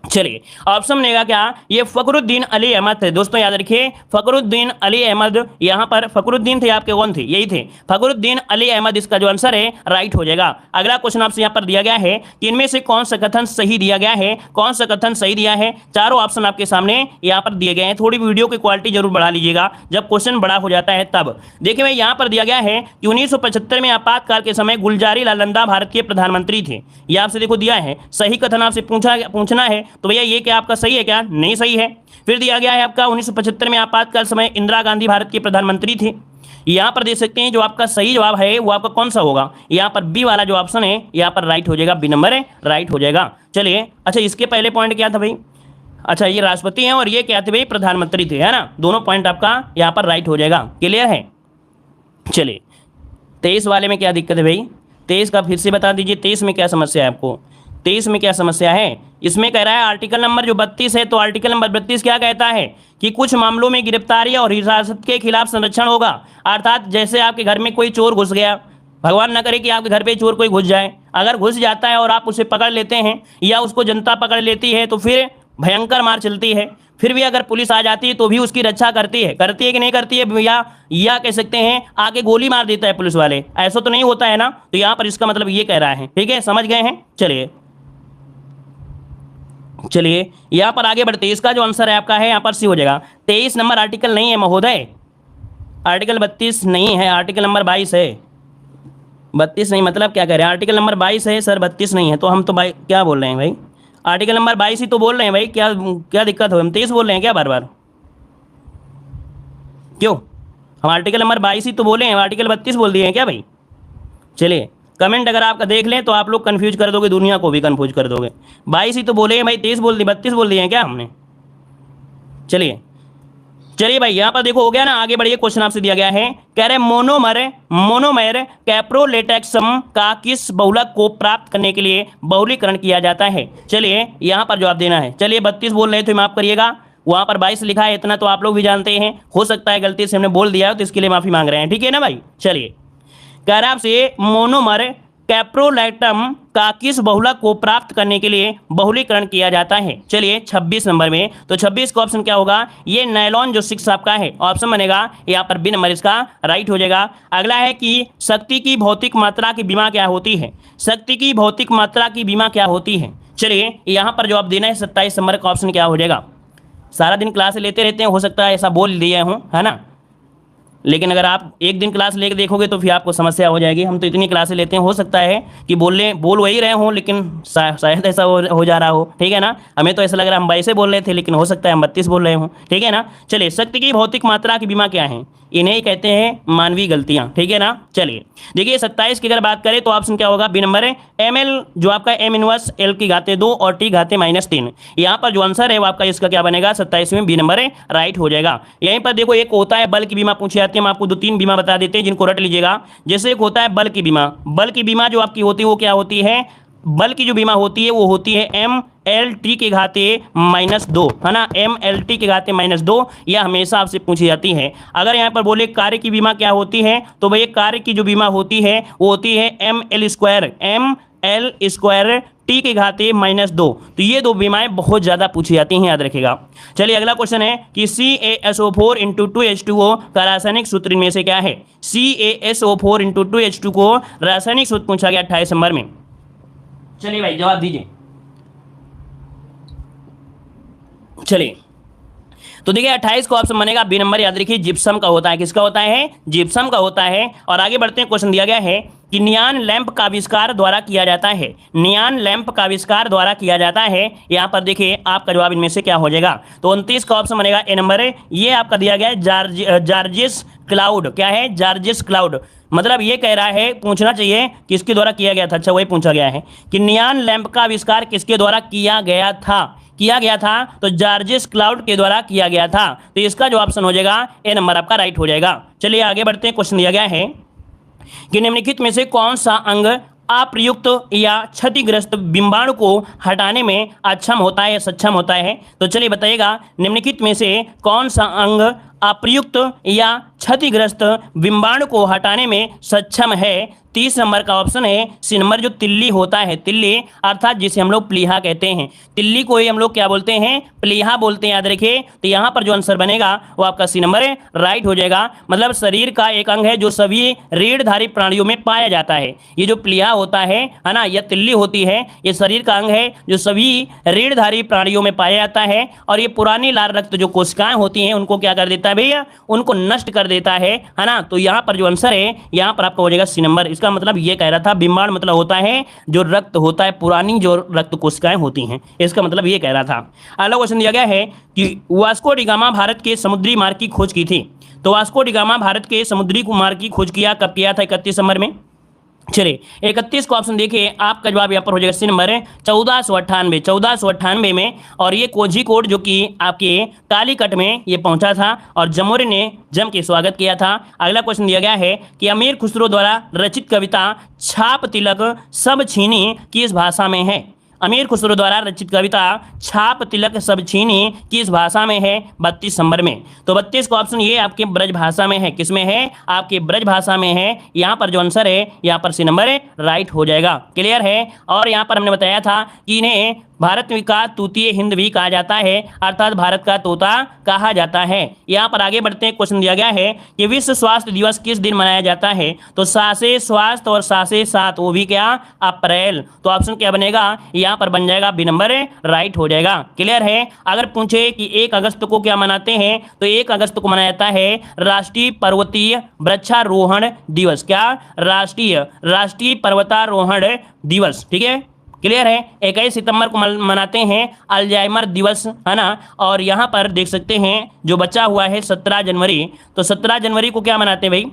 चलिए ऑप्शन बनेगा क्या, ये फखरुद्दीन अली अहमद थे। दोस्तों याद रखिए फखरुद्दीन अली अहमद, यहां पर फखरुद्दीन थे आपके, कौन थे, यही थे फखरुद्दीन अली अहमद, इसका जो आंसर है राइट हो जाएगा। अगला क्वेश्चन आपसे यहां पर दिया गया है कि इनमें से कौन सा कथन सही दिया गया है, कौन सा कथन सही दिया है। चारों ऑप्शन आपके सामने यहां पर दिए गए हैं। थोड़ी वीडियो की क्वालिटी जरूर बढ़ा लीजिएगा जब क्वेश्चन बड़ा हो जाता है तब। देखिए भाई यहां पर दिया गया है कि 1975 में आपातकाल के समय गुलजारी लाल नंदा भारत के प्रधानमंत्री थे। ये आपसे देखो दिया है, सही कथन आपसे पूछना है तो भैया ये क्या आपका सही है क्या, नहीं सही है। फिर दिया गया है आपका 1975 में आपातकाल समय इंदिरा गांधी भारत के प्रधानमंत्री थे। यहां पर देख सकते हैं जो आपका सही जवाब है वो आपका कौन सा होगा, यहां पर बी वाला जो ऑप्शन है यहां पर राइट हो जाएगा, बी नंबर है राइट हो जाएगा। चलिए अच्छा इसके पहले पॉइंट क्या था भाई, अच्छा ये राष्ट्रपति हैं और ये क्या थे भाई, प्रधानमंत्री थे, है ना। दोनों पॉइंट आपका यहां पर राइट हो जाएगा, क्लियर है। चलिए 23 वाले में क्या दिक्कत है भाई, 23 का फिर से बता दीजिए, 23 में क्या समस्या है आपको, 23 में क्या समस्या है। इसमें कह रहा है आर्टिकल नंबर जो 32 है, तो आर्टिकल नंबर 32 क्या कहता है कि कुछ मामलों में गिरफ्तारी और हिरासत के खिलाफ संरक्षण होगा। अर्थात जैसे आपके घर में कोई चोर घुस गया, भगवान न करे कि आपके घर पे चोर कोई घुस जाए, अगर घुस जाता है और आप उसे पकड़ लेते हैं या उसको जनता पकड़ लेती है तो फिर भयंकर मार चलती है। फिर भी अगर पुलिस आ जाती है तो भी उसकी रक्षा करती है कि नहीं करती है भैया, या कह सकते हैं आके गोली मार देता है पुलिस वाले, ऐसा तो नहीं होता है ना। तो यहां पर इसका मतलब ये कह रहा है, ठीक है, समझ गए हैं। चलिए यहां पर आगे बढ़ते, इसका जो आंसर है आपका है यहां पर सी हो जाएगा। 23 नंबर आर्टिकल नहीं है महोदय, आर्टिकल 32 नहीं है, आर्टिकल नंबर 22 है। 32 नहीं मतलब क्या कह रहे हैं, आर्टिकल नंबर 22 है सर, 32 नहीं है। तो हम तो भाई क्या बोल रहे हैं भाई, आर्टिकल नंबर 22 ही तो बोल रहे हैं भाई, क्या क्या दिक्कत हो, हम 23 बोल रहे हैं क्या बार बार, क्यों, हम आर्टिकल नंबर 22 ही तो बोले हैं, आर्टिकल 32 बोल दिए हैं क्या भाई। चलिए कमेंट अगर आपका देख लें तो आप लोग कंफ्यूज कर दोगे, दुनिया को भी कंफ्यूज कर दोगे। 22 ही तो बोले हैं भाई, 23 बोल दिए, 32 बोल दिए हैं क्या हमने। चलिए भाई यहाँ पर देखो हो गया ना। आगे बढ़िए, क्वेश्चन आपसे दिया गया है, कह रहे मोनोमर कैप्रोलेटेक्सम का किस बहुलक को प्राप्त करने के लिए बहुलीकरण किया जाता है। चलिए यहाँ पर जवाब देना है। चलिए 32 बोल रहे थे, माफ करिएगा, वहां पर 22 लिखा है, इतना तो आप लोग भी जानते हैं, हो सकता है गलती से हमने बोल दिया है तो इसके लिए माफी मांग रहे हैं, ठीक है ना भाई। चलिए कह रहा आपसे मोनोमर कैप्रोलेटम का किस बहुलक को प्राप्त करने के लिए बहुलीकरण किया जाता है। चलिए 26 नंबर में, तो 26 का ऑप्शन क्या होगा, ये नायलॉन जो 6 आपका है, ऑप्शन बनेगा यहाँ पर बी नंबर इसका राइट हो जाएगा। अगला है कि शक्ति की भौतिक मात्रा की बीमा क्या होती है, शक्ति की भौतिक मात्रा की बीमा क्या होती है। चलिए यहाँ पर जवाब देना है 27 नंबर का ऑप्शन क्या हो जाएगा। सारा दिन क्लास लेते रहते हैं, हो सकता है ऐसा बोल दिया हूँ, है ना, लेकिन अगर आप एक दिन क्लास लेके देखोगे तो फिर आपको समस्या हो जाएगी। हम तो इतनी क्लासें लेते हैं, हो सकता है कि बोल वही रहे हों लेकिन शायद ऐसा हो जा रहा हो, ठीक है ना। हमें तो ऐसा लग रहा है हम 22 बोल रहे थे लेकिन हो सकता है हम 32 बोल रहे हों, ठीक है ना। चलिए शक्ति की भौतिक मात्रा की बीमा क्या है, इन्हें कहते हैं मानवीय गलतियां, ठीक है ना। चलिए देखिए 27 की अगर बात करें तो ऑप्शन क्या होगा, बी नंबर है ml जो आपका m इनवर्स l की घाते 2 और t घाते -3। यहाँ पर जो आंसर है वो आपका इसका क्या बनेगा, 27 में बी नंबर है राइट हो जाएगा। यहीं पर देखो एक होता है बल की बीमा पूछी जाती है, हम आपको 2-3 बीमा बता देते हैं जिनको रट लीजिएगा। जैसे एक होता है बल की बीमा जो आपकी होती है वो क्या होती है, बल की जो बीमा होती है वो होती है MLT के घाते -2, है ना, MLT के घाते -2, यह हमेशा आपसे पूछी जाती है। अगर यहाँ पर बोले कार्य की बीमा क्या होती है तो भैया कार्य की जो बीमा होती है वो होती है ML स्क्वायर T के घाते -2। तो ये दो बीमाएं बहुत ज़्यादा पूछी जाती हैं, याद रखिएगा। चलिए अगला क्वेश्चन है कि CaSO4 × 2H2O का रासायनिक सूत्र इनमें से क्या है। CaSO4 × 2H2 को रासायनिक सूत्र पूछा गया 28 नंबर में। चलिए भाई जवाब दीजिए। चलिए तो देखिए 28 का ऑप्शन बनेगा बी नंबर, याद रखिए जिप्सम का होता है। किसका होता है? जिप्सम का होता है। और आगे बढ़ते हैं, क्वेश्चन दिया गया है कि नियॉन लैंप का आविष्कार द्वारा किया जाता है। नियॉन लैंप का आविष्कार द्वारा किया जाता है। यहाँ पर देखिए आपका जवाब इनमें से क्या हो जाएगा? तो 29 का ऑप्शन बनेगा ए नंबर। ये आपका दिया गया है जॉर्जिस क्लाउड। क्या है? George's cloud. मतलब ये कह रहा है, पूछना चाहिए किसके द्वारा किया गया था। अच्छा, वही पूछा गया है कि नियॉन लैंप का आविष्कार किसके द्वारा किया गया था। तो जॉर्जिस क्लाउड के द्वारा किया गया था। तो इसका जो ऑप्शन हो जाएगा ए नंबर आपका राइट हो जाएगा। चलिए आगे बढ़ते हैं, क्वेश्चन दिया गया है कि निम्नलिखित में से कौन सा अंग अप्रयुक्त या क्षतिग्रस्त बिंबाणु को हटाने में अक्षम होता है या सक्षम होता है? तो चलिए बताइएगा, निम्नलिखित में से कौन सा अंग अप्रयुक्त या क्षतिग्रस्त बिंबाणु को हटाने में सक्षम है? 30 नंबर का ऑप्शन है सी नंबर, जो तिल्ली होता है। तिल्ली अर्थात जिसे हम लोग प्लीहा कहते हैं। तिल्ली को ही हम लोग क्या बोलते हैं? प्लीहा बोलते हैं, याद रखिए। तो यहाँ पर जो आंसर बनेगा वो आपका सी नंबर राइट हो जाएगा। मतलब शरीर का एक अंग है जो सभी रीढ़धारी प्राणियों में पाया जाता है। ये जो प्लीहा होता है ना, यह तिल्ली होती है। ये शरीर का अंग है जो सभी रीढ़धारी प्राणियों में पाया जाता है। और ये पुरानी लाल रक्त जो कोशिकाएं होती हैं उनको क्या कर देता है भैया? उनको नष्ट कर देता है ना। तो यहाँ पर जो आंसर है यहाँ पर आपका हो जाएगा सी नंबर। इसका मतलब ये कह रहा था बिंबाणु मतलब होता है जो रक्त होता है, पुरानी जो रक्त कोशिकाएं होती हैं। इसका मतलब ये कह रहा था। अगला क्वेश्चन दिया गया है कि वास्को डी गामा भारत के समुद्री मार्ग की खोज की थी। तो वास्को डी गामा भारत के समुद्री मार्ग की खोज किया कब किया था? 31 दिसंबर में। चलिए 31 का ऑप्शन देखिए, आपका जवाब यहाँ पर हो जाएगा सी नंबर 1498 में। और ये कोझिकोड जो कि आपके कालीकट में ये पहुंचा था और जमोरी ने जम के स्वागत किया था। अगला क्वेश्चन दिया गया है कि अमीर खुसरो द्वारा रचित कविता छाप तिलक सब छीनी किस भाषा में है? अमीर खुसरो द्वारा रचित कविता छाप तिलक सब छीनी किस भाषा में है? 32 नंबर में। तो 32 का ऑप्शन ये आपके ब्रज भाषा में है। किसमें है? आपके ब्रज भाषा में है। यहाँ पर जो आंसर है यहाँ पर सी नंबर राइट हो जाएगा। क्लियर है? और यहाँ पर हमने बताया था कि इन्हें भारत का तूतीय हिंद भी कहा जाता है, अर्थात भारत का तोता कहा जाता है। यहाँ पर आगे बढ़ते हैं, क्वेश्चन दिया गया है कि विश्व स्वास्थ्य दिवस किस दिन मनाया जाता है? तो सासे स्वास्थ्य और सासे सात, वो भी क्या? अप्रैल। तो ऑप्शन क्या बनेगा? यहाँ पर बन जाएगा बी नंबर राइट हो जाएगा। क्लियर है? अगर पूछे कि 1 अगस्त को क्या मनाते हैं, तो 1 अगस्त को मनाया जाता है राष्ट्रीय पर्वतीय वृक्षारोहण दिवस। क्या? राष्ट्रीय पर्वतारोहण दिवस। ठीक है, क्लियर है? 21 सितंबर को मनाते हैं अल्जाइमर दिवस, है ना। और यहाँ पर देख सकते हैं जो बचा हुआ है 17 जनवरी। तो 17 जनवरी को क्या मनाते हैं भाई?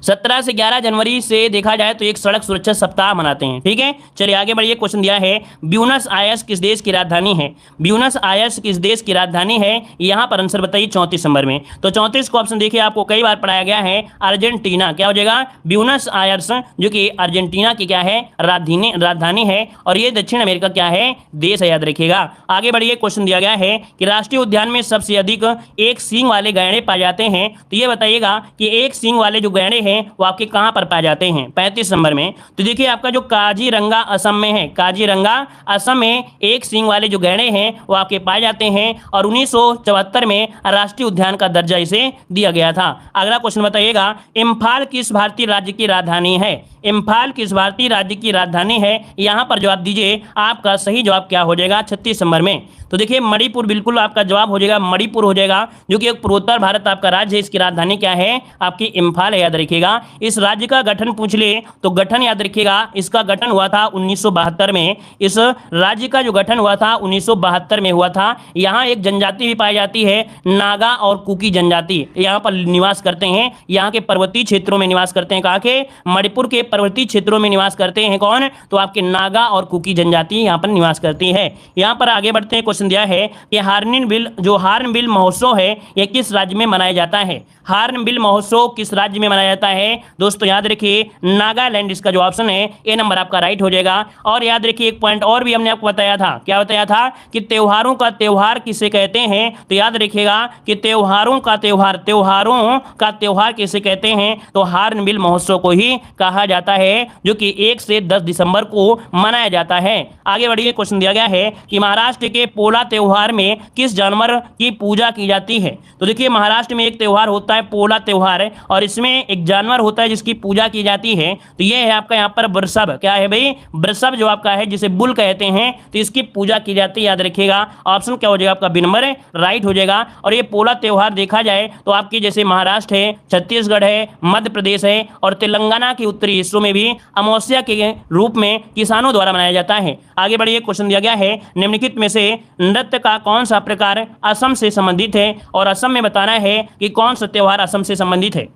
17 से 11 जनवरी से देखा जाए तो एक सड़क सुरक्षा सप्ताह मनाते हैं। ठीक है, चलिए आगे बढ़िए। क्वेश्चन दिया है ब्यूनस आयर्स किस देश की राजधानी है? ब्यूनस आयर्स किस देश की राजधानी है? यहाँ पर आंसर बताइए 34 नंबर में। तो 34 को ऑप्शन देखिए, आपको कई बार पढ़ाया गया है अर्जेंटीना। क्या हो जाएगा? ब्यूनस आयर्स जो कि अर्जेंटीना की क्या है? राजधानी है। और ये दक्षिण अमेरिका क्या है? देश है, याद रखिएगा। आगे बढ़िए। क्वेश्चन दिया गया है कि राष्ट्रीय उद्यान में सबसे अधिक एक सींग वाले गैंडे पाए जाते हैं। तो ये बताइएगा कि एक सींग वाले जो गैंडे वो आपके कहां पर पाए जाते हैं? 35 नंबर में। तो देखिए आपका जो काजीरंगा असम में है, काजीरंगा असम में एक सींग वाले जो गैंडे हैं वो आपके पाए जाते हैं। और 1974 में राष्ट्रीय उद्यान का दर्जा इसे दिया गया था। अगला क्वेश्चन बताइएगा, इम्फाल किस भारतीय राज्य की राजधानी है? इम्फाल किस भारतीय राज्य की राजधानी है? यहां पर जवाब दीजिए। आपका सही जवाब क्या हो जाएगा? 36 नंबर में। तो देखिए मणिपुर बिल्कुल आपका जवाब हो जाएगा, मणिपुर हो जाएगा, जो कि एक पूर्वोत्तर भारत आपका राज्य है। इसकी राजधानी क्या है? आपकी इम्फाल है, याद रखिएगा। इस राज्य का गठन पूछ ले तो गठन याद रखिएगा, इसका गठन हुआ था 1972 में। इस राज्य का जो गठन हुआ था 1972 में हुआ था। यहाँ एक जनजाति भी पाई जाती है, नागा और कुकी जनजाति, यहाँ पर निवास करते हैं। यहाँ के पर्वतीय क्षेत्रों में निवास करते हैं। कहाँ के? मणिपुर के पर्वतीय क्षेत्रों में निवास करते हैं। कौन? तो आपके नागा और कुकी जनजाति यहाँ पर निवास करती है। यहाँ पर आगे बढ़ते हैं। क्वेश्चन दिया है कि हार्नबिल महोत्सव है यह किस राज्य में मनाया जाता है? हार्नबिल महोत्सव किस राज्य में मनाया जाता है? दोस्तों याद रखिए नागालैंड, इसका जो ऑप्शन है ए नंबर आपका राइट हो जाएगा। और याद रखिए एक पॉइंट और भी हमने आपको बताया था। क्या बताया था? कि त्योहारों का त्योहार किसे कहते हैं? तो याद रखिएगा कि त्योहारों का त्योहार किसे कहते हैं? तो हार्नबिल महोत्सव को ही कहा जाता है, जो कि 1 से 10 दिसंबर को मनाया जाता है। आगे बढ़िए। क्वेश्चन दिया गया है कि महाराष्ट्र के पोला त्योहार में किस जानवर की पूजा की जाती है? तो देखिए महाराष्ट्र में एक त्योहार होता है पोला त्योहार, और इसमें एक जानवर होता है जिसकी पूजा की जाती है, तो ये है आपका यहाँ पर वृषभ। क्या है भाई? वृषभ जो आपका है जिसे बुल कहते हैं, तो इसकी पूजा की जाती है, याद रखिएगा। ऑप्शन क्या हो जाएगा आपका? बी नंबर राइट हो जाएगा। और ये पोला त्योहार देखा जाए तो आपके जैसे महाराष्ट्र है, छत्तीसगढ़ है, मध्य प्रदेश है और तेलंगाना के उत्तरी हिस्सों में भी अमावस्या के रूप में किसानों द्वारा मनाया जाता है। आगे बढ़िए, क्वेश्चन दिया गया है निम्नलिखित में से नृत्य का कौन सा प्रकार असम से संबंधित है, और असम में बताना है कि कौन सा त्योहार असम से संबंधित है।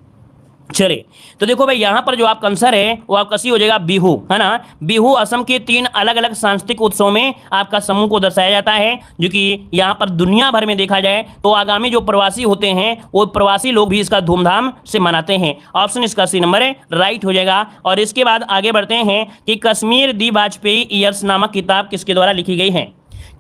चलिए, तो देखो भाई यहाँ पर जो आपका आंसर है वो आपका सी हो जाएगा, बिहू, है ना। बिहू असम के 3 अलग अलग सांस्कृतिक उत्सवों में आपका समूह को दर्शाया जाता है, जो कि यहाँ पर दुनिया भर में देखा जाए तो आगामी जो प्रवासी होते हैं वो प्रवासी लोग भी इसका धूमधाम से मनाते हैं। ऑप्शन इसका सी नंबर है राइट हो जाएगा। और इसके बाद आगे बढ़ते हैं कि कश्मीर दी वाजपेयी ईयर्स नामक किताब किसके द्वारा लिखी गई है।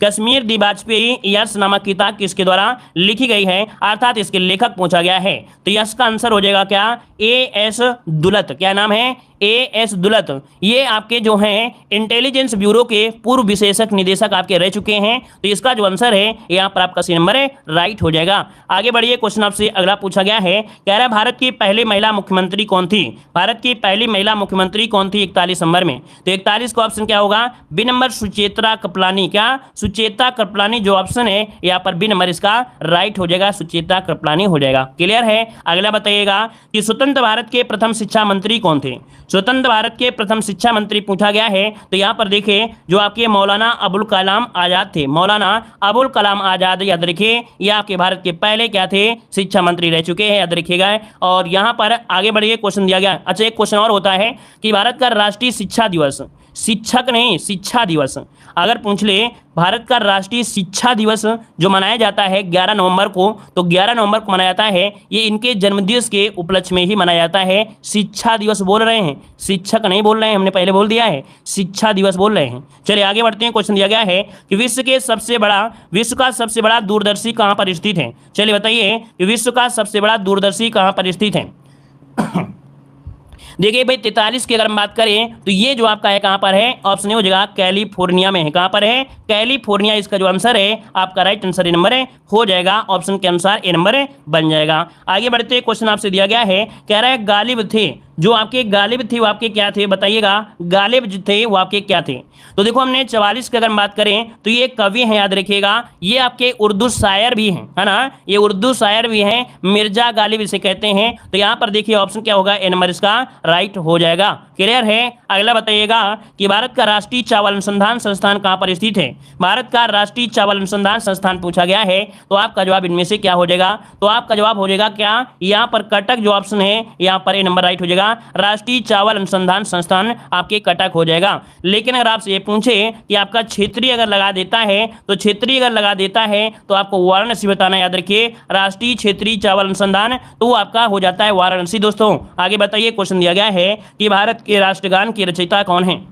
कश्मीर दी वाजपेयी ईयर्स नामक किताब किसके द्वारा लिखी गई है, अर्थात इसके लेखक पूछा गया है। तो यस का आंसर हो जाएगा क्या? A.S. दुलत। क्या नाम है? A.S. दुलत। ये आपके जो हैं इंटेलिजेंस ब्यूरो के पूर्व विशेषक निदेशक आपके रह चुके हैं। तो इसका जो आंसर है यहाँ पर आपका सी नंबर है राइट हो जाएगा। आगे बढ़िए, क्वेश्चन आपसे अगला पूछा गया है, कह रहा है भारत की पहली महिला मुख्यमंत्री कौन थी? भारत की पहली महिला मुख्यमंत्री कौन थी 41 नंबर में? तो 41 का ऑप्शन क्या होगा? B number Sucheta Kripalani. क्या? सुचेता कृपलानी जो ऑप्शन है यहाँ पर बी नंबर इसका राइट हो जाएगा, सुचेता कृपलानी हो जाएगा। क्लियर है? अगला बताइएगा कि स्वतंत्र भारत के प्रथम शिक्षा मंत्री कौन थे? स्वतंत्र भारत के प्रथम शिक्षा मंत्री पूछा गया है। तो यहाँ पर देखिए जो आपके मौलाना अबुल कलाम आजाद थे, मौलाना अबुल कलाम आजाद, याद रखिए ये आपके भारत के पहले क्या थे? शिक्षा मंत्री रह चुके हैं, याद रखिएगा। और यहाँ पर आगे बढ़िए, क्वेश्चन दिया गया। अच्छा, एक क्वेश्चन और होता है कि भारत का राष्ट्रीय शिक्षा दिवस, शिक्षक नहीं शिक्षा दिवस अगर पूछ ले, भारत का राष्ट्रीय शिक्षा दिवस जो मनाया जाता है 11 नवंबर को, तो 11 नवंबर को मनाया जाता है, ये इनके जन्मदिवस के उपलक्ष्य में ही मनाया जाता है। शिक्षा दिवस बोल रहे हैं, शिक्षक नहीं बोल रहे हैं, हमने पहले बोल दिया है, शिक्षा दिवस बोल रहे हैं। चलिए आगे बढ़ते हैं। क्वेश्चन दिया गया है कि विश्व का सबसे बड़ा दूरदर्शी कहाँ पर स्थित है? चलिए बताइए कि विश्व का सबसे बड़ा दूरदर्शी कहाँ पर स्थित है। देखिए भाई 43 की अगर हम बात करें तो ये जो आपका है कहाँ पर है? ऑप्शन हो जाएगा कैलिफोर्निया में है। कहाँ पर है? कैलिफोर्निया। इसका जो आंसर है आपका राइट आंसर ए नंबर है हो जाएगा, ऑप्शन के अनुसार ए नंबर बन जाएगा। आगे बढ़ते क्वेश्चन आपसे दिया गया है, कह रहा है गालिब थे, जो आपके गालिब थे वो आपके क्या थे? बताइएगा गालिब जो थे वो आपके क्या थे? तो देखो हमने 44 की अगर हम बात करें तो ये कवि हैं, याद रखिएगा। ये आपके उर्दू शायर भी हैं, है ना, ये उर्दू शायर भी हैं, मिर्जा गालिब इसे कहते हैं। तो यहाँ पर देखिए ऑप्शन क्या होगा? ए नंबर इसका राइट हो जाएगा। क्लियर है? अगला बताइएगा कि भारत का राष्ट्रीय चावल अनुसंधान संस्थान कहाँ पर स्थित है? भारत का राष्ट्रीय चावल अनुसंधान संस्थान पूछा गया है, तो आपका जवाब इनमें से क्या हो जाएगा? तो आपका जवाब हो जाएगा क्या? यहाँ पर कटक जो ऑप्शन है यहाँ पर ए नंबर राइट हो जाएगा, राष्ट्रीय चावल अनुसंधान संस्थान आपके कटक हो जाएगा। लेकिन अगर आपसे ये पूछे कि आपका क्षेत्रीय अगर लगा देता है, तो क्षेत्रीय अगर लगा देता है तो आपको वाराणसी बताना, याद रखिए राष्ट्रीय क्षेत्रीय चावल अनुसंधान, तो वो आपका हो जाता है वाराणसी। दोस्तों आगे बताइए, क्वेश्चन दिया गया है कि भारत के राष्ट्रगान की रचयिता कौन है?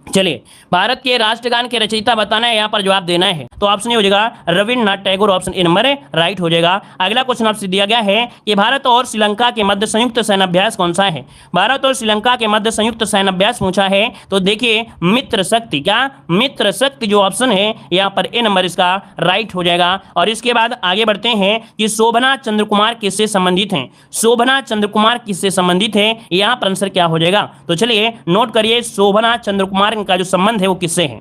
चलिए भारत के राष्ट्रगान के रचयिता बताना है, यहाँ पर जवाब देना है। तो ऑप्शन हो जाएगा Rabindranath Tagore, option A number right हो जाएगा। अगला क्वेश्चन आपसे दिया गया है कि भारत और श्रीलंका के मध्य संयुक्त सैन्य अभ्यास कौन सा है? भारत और श्रीलंका के मध्य संयुक्त सैन्य अभ्यास पूछा है, तो देखिए मित्र शक्ति। क्या? मित्र शक्ति जो ऑप्शन है यहाँ पर ए नंबर इसका राइट हो जाएगा। और इसके बाद आगे बढ़ते हैं कि शोभना चंद्र कुमार किससे संबंधित हैं? शोभना चंद्र कुमार किससे संबंधित है? यहाँ पर आंसर क्या हो जाएगा? तो चलिए नोट करिए, शोभना चंद्र कुमार इनका जो संबंध है वो किससे है?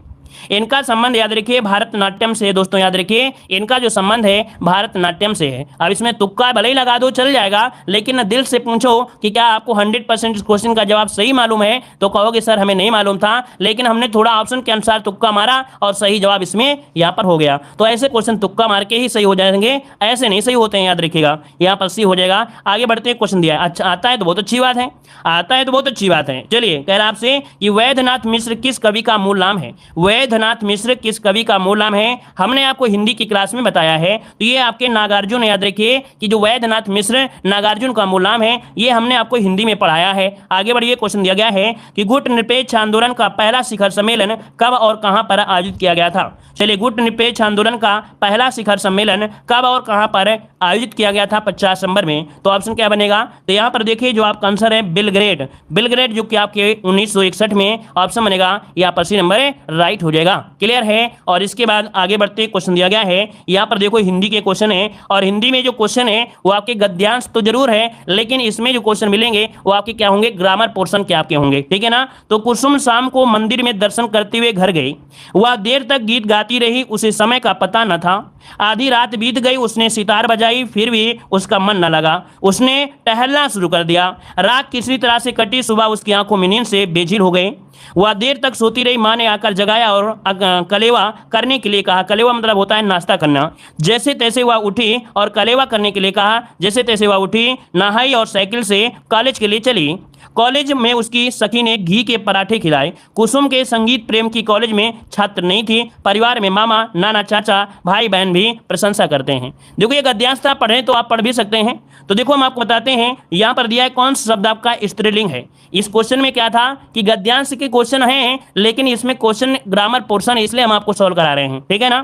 इनका संबंध याद रखिए भारतनाट्यम से है। दोस्तों याद रखिए इनका जो संबंध है भारतनाट्यम से है। अब इसमें तुक्का भले ही लगा दो चल जाएगा, लेकिन दिल से पूछो कि क्या आपको 100% क्वेश्चन का जवाब सही मालूम है, तो कहोगे सर हमें नहीं मालूम था, लेकिन हमने थोड़ा ऑप्शन के अनुसार तुक्का मारा और सही जवाब इसमें यहाँ पर हो गया। तो ऐसे क्वेश्चन तुक्का मार के ही सही हो जाएंगे, ऐसे नहीं सही होते हैं, याद रखिएगा यहाँ पर सी हो जाएगा। आगे बढ़ते हैं, क्वेश्चन दिया है, अच्छा आता है तो बहुत अच्छी बात है, आता है तो बहुत अच्छी बात है। चलिए कह रहा आपसे कि वैद्यनाथ मिश्र किस कवि का मूल नाम है? वैद्यनाथ मिश्र किस कवि का मूल नाम है? हमने आपको हिंदी की क्लास में बताया है, तो ये आपके नागार्जुन, याद रखिए कि जो वैद्यनाथ मिश्र नागार्जुन का मूल नाम है, ये हमने आपको हिंदी में पढ़ाया है। आगे बढ़िए, क्वेश्चन दिया गया है कि गुट निरपेक्ष आंदोलन का पहला शिखर सम्मेलन कब और कहां पर आयोजित किया गया था? चलिए गुट निरपेक्ष आंदोलन का पहला शिखर सम्मेलन कब और कहां पर आयोजित किया गया था 50 नंबर में? तो ऑप्शन क्या बनेगा? तो यहां पर देखिए जो आपका आंसर है बेलग्रेड, बेलग्रेड जो कि आपके 1961 में ऑप्शन बनेगा, यहाँ पर सी नंबर राइट हो जाएगा। क्लियर है। और इसके बाद आगे बढ़ते क्वेश्चन दिया गया है, यहाँ पर देखो हिंदी के क्वेश्चन है, और हिंदी में जो क्वेश्चन है वो आपके गद्यांश तो जरूर है, लेकिन इसमें जो क्वेश्चन मिलेंगे वो आपके क्या होंगे, ग्रामर पोर्शन के आपके होंगे। ठीक है ना। तो कुसुम शाम को मंदिर में दर्शन करते हुए घर गई। वह देर तक गीत गाती रही, उसे समय का पता न था। आधी रात बीत गई, उसने सितार बजाई, फिर भी उसका मन न लगा। उसने टहलना शुरू कर दिया। रात किसी तरह से कटी, सुबह उसकी आंखों में नींद से बेझिल हो गई। वह देर तक सोती रही। माँ ने आकर जगाया और कलेवा करने के लिए कहा। कलेवा मतलब होता है नाश्ता करना। जैसे तैसे वह उठी और कलेवा करने के लिए कहा। जैसे तैसे वह उठी, नहाई और साइकिल से कॉलेज के लिए चली। कॉलेज में उसकी सखी ने घी के पराठे खिलाए। कुसुम के संगीत प्रेम की कॉलेज में छात्र नहीं थी। परिवार में मामा, नाना, चाचा, भाई बहन भी प्रशंसा करते हैं। देखो ये गद्यांश था, पढ़ें तो आप पढ़ भी सकते हैं। तो देखो हम आपको बताते हैं, यहाँ पर दिया है कौन सा शब्द आपका स्त्रीलिंग है। इस क्वेश्चन में क्या था कि गद्यांश के क्वेश्चन हैं, लेकिन इसमें क्वेश्चन ग्रामर पोर्शन है, इसलिए हम आपको सॉल्व करा रहे हैं। ठीक है ना।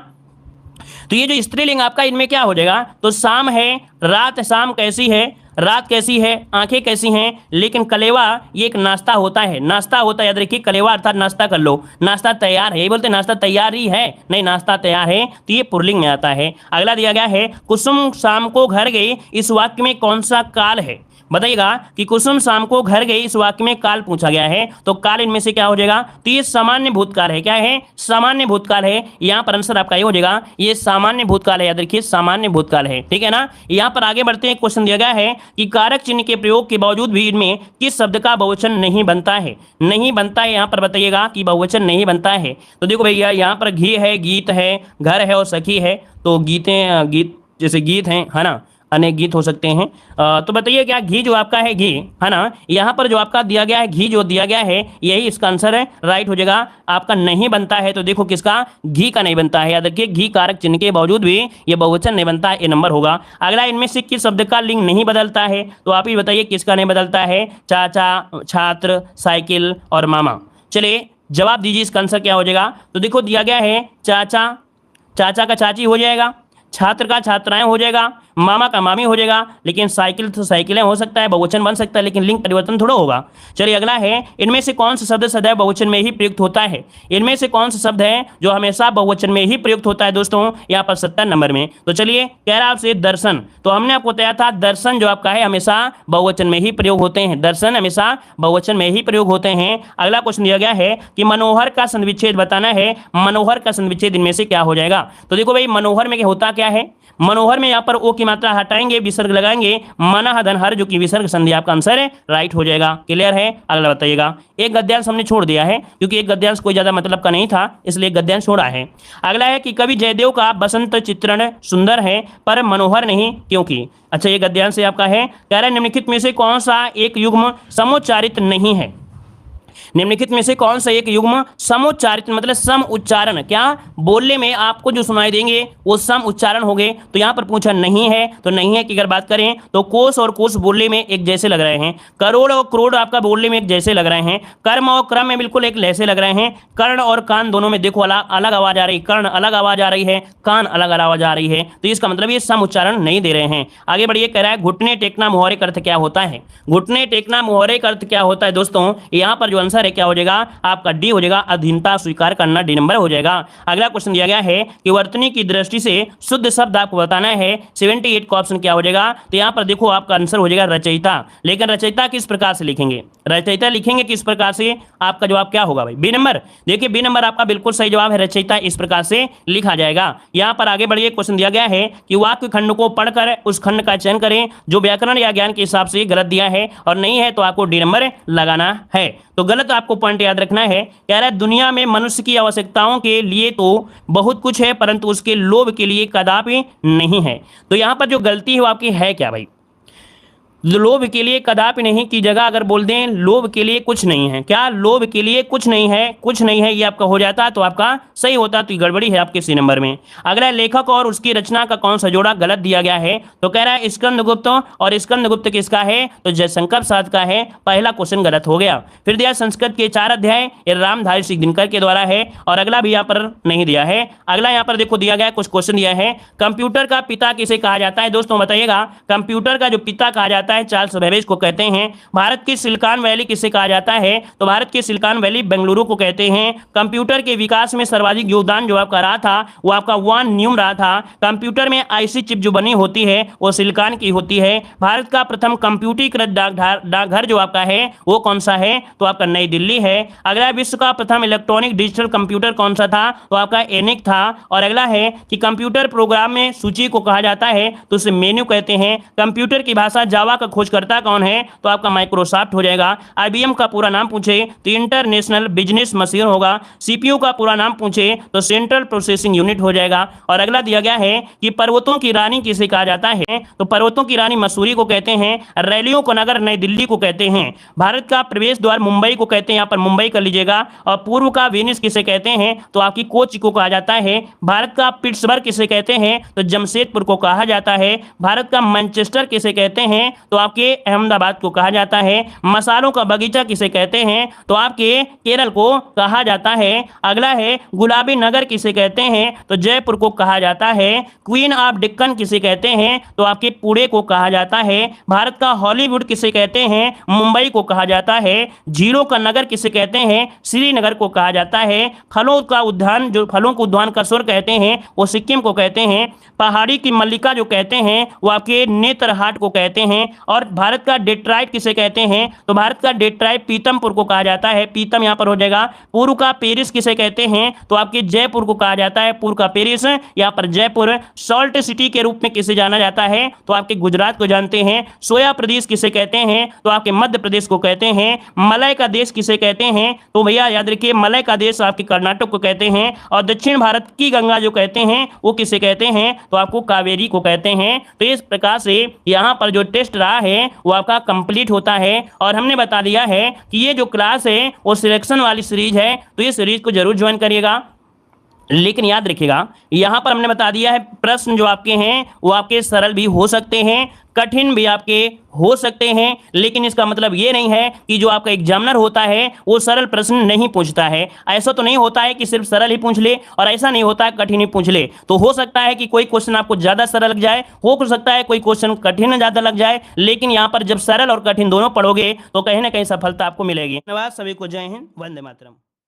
तो ये जो स्त्रीलिंग आपका इनमें क्या हो जाएगा, तो शाम है, रात, शाम कैसी है, रात कैसी है, आंखें कैसी हैं। लेकिन कलेवा ये एक नाश्ता होता है, नाश्ता होता है, याद रखिए कलेवा अर्थात नाश्ता कर लो, नाश्ता तैयार है। ये बोलते नाश्ता तैयार ही है, नहीं नाश्ता तैयार है, तो ये पुल्लिंग में आता है। अगला दिया गया है, कुसुम शाम को घर गई। इस वाक्य में कौन सा काल है, बताइएगा कि कुसुम शाम को घर गई, इस वाक्य में काल पूछा गया है, तो काल इनमें से क्या हो जाएगा, तो ये सामान्य भूतकाल है। क्या है, सामान्य भूतकाल है। यहाँ पर आंसर आपका ये हो जाएगा, ये सामान्य भूतकाल है, याद रखिए सामान्य भूतकाल है। ठीक है ना। यहाँ पर आगे बढ़ते हैं, क्वेश्चन दिया गया है कि कारक चिन्ह के प्रयोग के बावजूद भी इनमें किस शब्द का बहुवचन नहीं बनता है, नहीं बनता है। यहाँ पर बताइएगा कि बहुवचन नहीं बनता है। तो देखो भैया यहाँ पर घी है, गीत है, घर है और सखी है, तो गीतें, गीत जैसे गीत हैं, है ना, अनेक गीत हो सकते हैं। तो बताइए क्या घी जो आपका है, घी है ना, यहाँ पर जो आपका दिया गया है, घी जो दिया गया है, यही इसका आंसर है, राइट हो जाएगा। आपका नहीं बनता है, तो देखो किसका, घी का नहीं बनता है। याद रखिए घी कारक चिन्ह के बावजूद भी ये बहुवचन नहीं बनता है, ये नंबर होगा। अगला, इनमें से किस शब्द का लिंग नहीं बदलता है, तो आप ही बताइए किसका नहीं बदलता है, चाचा, छात्र, साइकिल और मामा। चलिए जवाब दीजिए, इसका आंसर क्या हो जाएगा। तो देखो दिया गया है चाचा, चाचा का चाची हो जाएगा, छात्र का छात्राएं हो जाएगा, मामा का मामी हो जाएगा, लेकिन साइकिल तो साइकिलें हो सकता है, बहुवचन बन सकता है, लेकिन लिंग परिवर्तन थोड़ा होगा। चलिए अगला है, इनमें से कौन सा शब्द सदैव बहुवचन में ही प्रयुक्त होता है, इनमें से कौन सा शब्द है जो हमेशा बहुवचन में ही प्रयुक्त होता है दोस्तों, यहाँ पर 70 नंबर में। तो चलिए कह रहा आपसे दर्शन, तो हमने आपको बताया था दर्शन जो आपका है हमेशा बहुवचन में ही प्रयोग होते हैं, दर्शन हमेशा बहुवचन में ही प्रयोग होते हैं। अगला क्वेश्चन दिया गया है कि मनोहर का संविच्छेद बताना है, मनोहर का संविच्छेद इनमें से क्या हो जाएगा। तो देखो भाई मनोहर में होता क्या है, मनोहर में यहाँ पर ओ की मात्रा हटाएंगे, विसर्ग लगाएंगे, मना धन हर जो कि विसर्ग संधि, आपका आंसर है राइट हो जाएगा। क्लियर है। अगला बताइएगा, एक गद्यांश हमने छोड़ दिया है क्योंकि एक गद्यांश कोई ज्यादा मतलब का नहीं था, इसलिए गद्यांश छोड़ा है। अगला है कि कवि जयदेव का बसंत चित्रण सुंदर है पर मनोहर नहीं, क्योंकि। अच्छा ये गद्यांश आपका है, कह रहा है निम्नलिखित में से कौन सा एक युग्म समुच्चारित नहीं है, निम्नलिखित में से कौन सा एक युग्म समुच्चारित मतलब सम उच्चारण, क्या बोलने में आपको जो सुनाई देंगे वो सम उच्चारण हो गए। तो यहाँ पर पूछा नहीं है, तो नहीं है की अगर बात करें तो कोस और कोस बोलने में एक जैसे लग रहे हैं, करोड़ और करोड़ आपका बोलने में एक जैसे लग रहे हैं, कर्म और क्रम में बिल्कुल एक जैसे लग रहे हैं, कर्ण और कान दोनों में देखो अलग आवाज आ रही है, कर्ण अलग आवाज आ रही है, कान अलग आवाज आ रही है, तो इसका मतलब ये सम उच्चारण नहीं दे रहे हैं। आगे बढ़िए, कह रहा है घुटने टेकना मुहावरे का अर्थ क्या होता है, घुटने टेकना मुहावरे का अर्थ क्या होता है दोस्तों, यहाँ पर जो आंसर है क्या हो जाएगा, आपका डी हो जाएगा, अधीनता स्वीकार करना, डी नंबर हो जाएगा। अगला क्वेश्चन दिया गया है कि वर्तनी की दृष्टि से शुद्ध शब्द आपको बताना है, 78 का ऑप्शन क्या हो जाएगा। तो यहाँ पर देखो आपका आंसर हो जाएगा रचयिता, लेकिन रचयिता किस प्रकार से लिखेंगे, रचयिता लिखेंगे किस प्रकार से, आपका जवाब क्या होगा भाई, बी नंबर। देखिए बी नंबर आपका बिल्कुल सही जवाब है, रचयिता इस प्रकार से लिखा जाएगा। यहाँ पर आगे बढ़िए, क्वेश्चन दिया गया है कि वाक्य खंड को पढ़कर उस खंड का चयन करें जो व्याकरण या ज्ञान के हिसाब से गलत दिया है, और नहीं है तो आपको डी नंबर लगाना है। तो गलत आपको पॉइंट याद रखना है, कह रहा है दुनिया में मनुष्य की आवश्यकताओं के लिए तो बहुत कुछ है परंतु उसके लोभ के लिए कदापि नहीं है। तो यहां पर जो गलती है वो आपकी है क्या भाई, लोभ के लिए कदापि नहीं की जगह अगर बोल दें लोभ के लिए कुछ नहीं है, क्या लोभ के लिए कुछ नहीं है, कुछ नहीं है ये आपका हो जाता तो आपका सही होता, तो गड़बड़ी है आपके सी नंबर में। अगला लेखक और उसकी रचना का कौन सा जोड़ा गलत दिया गया है, तो कह रहा है स्कंदगुप्त, और स्कंदगुप्त किसका है, तो जयशंकर प्रसाद का है, पहला क्वेश्चन गलत हो गया। फिर दिया संस्कृत के 4 अध्याय, ये रामधारी सिंह दिनकर के द्वारा है, और अगला भी यहाँ पर नहीं दिया है। अगला यहाँ पर देखो दिया गया कुछ क्वेश्चन दिया है, कंप्यूटर का पिता किसे कहा जाता है दोस्तों बताइएगा, कंप्यूटर का जो पिता कहा जाता जाता है? चार्ल्स बेबेज को कहते हैं। भारत की सिलिकॉन वैली किसे कहा जाता है? तो भारत की सिलिकॉन वैली बेंगलुरु को कहते हैं। कंप्यूटर के विकास में सर्वाधिक योगदान जो आपका रहा था वो आपका वान न्यूम रहा था। कंप्यूटर में आईसी चिप जो बनी होती है वो सिलिकॉन की होती है। भारत का प्रथम कंप्यूटरीकृत डाकघर जो आपका है वो कौन सा है? तो आपका नई दिल्ली है। अगला, विश्व का प्रथम इलेक्ट्रॉनिक डिजिटल कंप्यूटर कौन सा था? तो आपका एनिक था। और अगला है कि कंप्यूटर प्रोग्राम में सूची को कहा जाता है तो उसे मेन्यू कहते हैं। कंप्यूटर की भाषा जावा का खोजकर्ता कौन है? तो आपका माइक्रोसॉफ्ट हो जाएगा। आईबीएम का पूरा नाम पूछे तो इंटरनेशनल बिजनेस मशीन होगा। सीपीयू का पूरा नाम पूछे तो सेंट्रल प्रोसेसिंग यूनिट हो जाएगा। और अगला दिया गया है कि पर्वतों की रानी किसे कहा जाता है? तो पर्वतों की रानी मसूरी को कहते हैं। रैलियों को नगर नई दिल्ली को कहते हैं। भारत का प्रवेश द्वार मुंबई को कहते हैं, यहाँ पर मुंबई कर लीजिएगा। और पूर्व का वेनिस किसे कहते हैं? तो आपकी कोच्चि को कहा जाता है। भारत का पिट्सबर्ग किसे कहते हैं? तो जमशेदपुर को कहा जाता है। भारत का मैनचेस्टर किसे कहते हैं? तो आपके अहमदाबाद को कहा जाता है। मसालों का बगीचा किसे कहते हैं? तो आपके केरल को कहा जाता है। अगला है गुलाबी नगर किसे कहते हैं? तो जयपुर को कहा जाता है। क्वीन ऑफ डेक्कन किसे कहते हैं? तो आपके पुणे को कहा जाता है। भारत का हॉलीवुड किसे कहते हैं? मुंबई को कहा जाता है। झीलों का नगर किसे कहते हैं? श्रीनगर को कहा जाता है। फलों का उद्यान, जो फलों को उद्यान का स्वर कहते हैं वो सिक्किम को कहते हैं। पहाड़ी की मल्लिका जो कहते हैं वो आपके नेत्रहाट को कहते हैं। और भारत का डेट्राइट किसे कहते हैं? तो भारत का डेट्राइट पीतमपुर को कहा जाता है। पीतम यहाँ पर हो जाएगा। पूर्व का पेरिस किसे कहते हैं? तो आपके जयपुर को कहा जाता है। पूर्व का पेरिस यहाँ पर जयपुर। सॉल्ट सिटी के रूप में किसे जाना जाता है? तो आपके गुजरात को जानते हैं। सोया प्रदेश किसे कहते हैं? तो आपके मध्य प्रदेश को कहते हैं। मलय का देश किसे कहते हैं? तो भैया याद रखिए मलय का देश आपके कर्नाटक को कहते हैं। और दक्षिण भारत की गंगा जो कहते हैं वो किसे कहते हैं? तो आपको कावेरी को कहते हैं। तो इस प्रकार से यहाँ पर जो टेस्ट रहा है वो आपका कंप्लीट होता है। और हमने बता दिया है कि ये जो क्लास है वो सिलेक्शन वाली सीरीज है, तो ये सीरीज को जरूर ज्वाइन करिएगा। लेकिन याद रखिएगा यहाँ पर हमने बता दिया है प्रश्न जो आपके हैं वो आपके सरल भी हो सकते हैं, कठिन भी आपके हो सकते हैं। लेकिन इसका मतलब ये नहीं है कि जो आपका एग्जामिनर होता है वो सरल प्रश्न नहीं पूछता है। ऐसा तो नहीं होता है कि सिर्फ सरल ही पूछ ले, और ऐसा नहीं होता है कठिन ही पूछ ले। तो हो सकता है कि कोई क्वेश्चन आपको ज़्यादा सरल लग जाए, हो सकता है कोई क्वेश्चन कठिन ज़्यादा लग जाए। लेकिन यहाँ पर जब सरल और कठिन दोनों पढ़ोगे तो कहीं ना कहीं सफलता आपको मिलेगी। धन्यवाद सभी को। जय हिंद, वंदे मातरम।